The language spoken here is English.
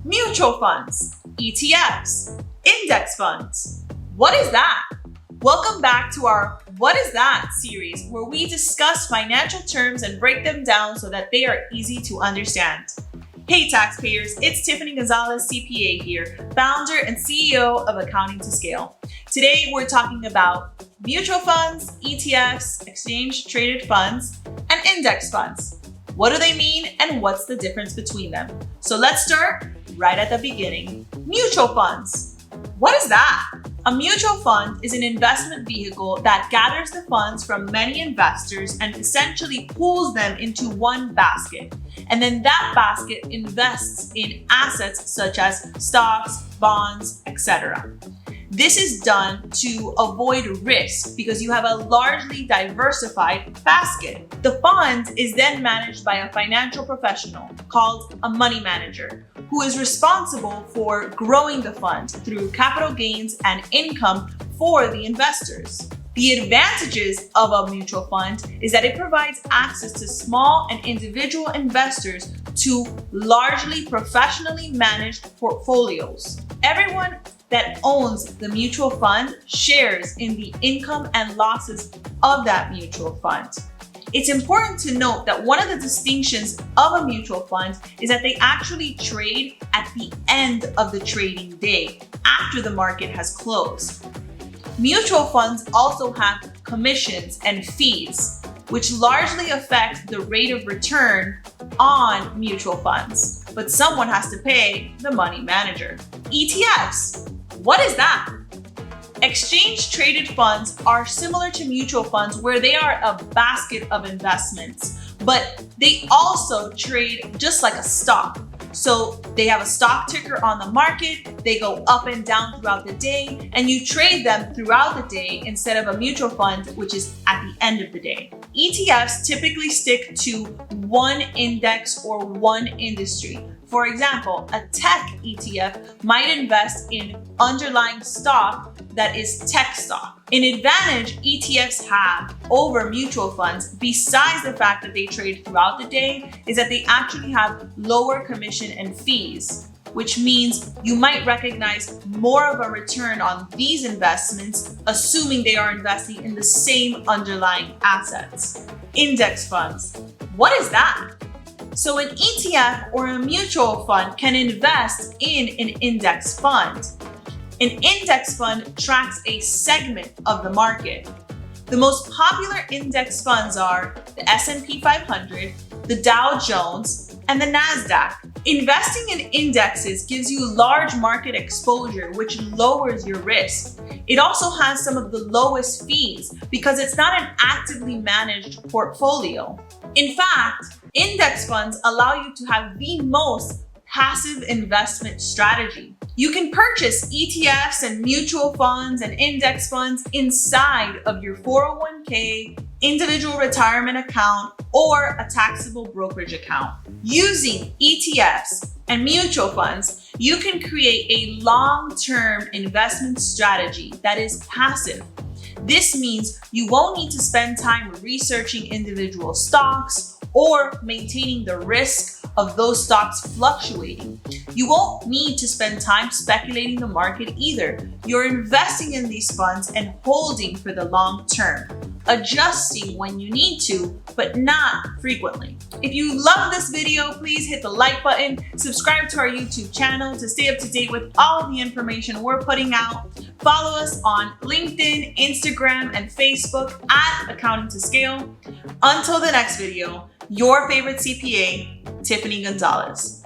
Mutual funds, ETFs, index funds. What is that? Welcome back to our What is That series, where we discuss financial terms and break them down so that they are easy to understand. Hey taxpayers, it's Tiffany Gonzalez CPA here, founder and CEO of Accounting to Scale. Today we're talking about mutual funds, ETFs, exchange traded funds, and index funds. What do they mean and what's the difference between them? So let's start right at the beginning. Mutual funds. What is that? A mutual fund is an investment vehicle that gathers the funds from many investors and essentially pools them into one basket. And then that basket invests in assets such as stocks, bonds, etc. This is done to avoid risk because you have a largely diversified basket. The fund is then managed by a financial professional called a money manager, who is responsible for growing the fund through capital gains and income for the investors. The advantages of a mutual fund is that it provides access to small and individual investors to largely professionally managed portfolios. Everyone that owns the mutual fund shares in the income and losses of that mutual fund. It's important to note that one of the distinctions of a mutual fund is that they actually trade at the end of the trading day, after the market has closed. Mutual funds also have commissions and fees, which largely affect the rate of return on mutual funds, but someone has to pay the money manager. ETFs. What is that? Exchange traded funds are similar to mutual funds where they are a basket of investments, but they also trade just like a stock. So they have a stock ticker on the market, they go up and down throughout the day, and you trade them throughout the day instead of a mutual fund, which is at the end of the day. ETFs typically stick to one index or one industry. For example, a tech ETF might invest in underlying stock that is tech stock. An advantage ETFs have over mutual funds, besides the fact that they trade throughout the day, is that they actually have lower commission and fees, which means you might recognize more of a return on these investments, assuming they are investing in the same underlying assets. Index funds. What is that? So an ETF or a mutual fund can invest in an index fund. An index fund tracks a segment of the market. The most popular index funds are the S&P 500, the Dow Jones, and the NASDAQ. Investing in indexes gives you large market exposure, which lowers your risk. It also has some of the lowest fees because it's not an actively managed portfolio. In fact, index funds allow you to have the most passive investment strategy. You can purchase ETFs and mutual funds and index funds inside of your 401k, individual retirement account, or a taxable brokerage account. Using ETFs and mutual funds, you can create a long-term investment strategy that is passive. This means you won't need to spend time researching individual stocks or maintaining the risk of those stocks fluctuating. You won't need to spend time speculating the market either. You're investing in these funds and holding for the long term, adjusting when you need to, but not frequently. If you love this video, please hit the like button, subscribe to our YouTube channel to stay up to date with all the information we're putting out. Follow us on LinkedIn, Instagram, and Facebook at Accounting to Scale. Until the next video, your favorite CPA, Tiffany Gonzalez.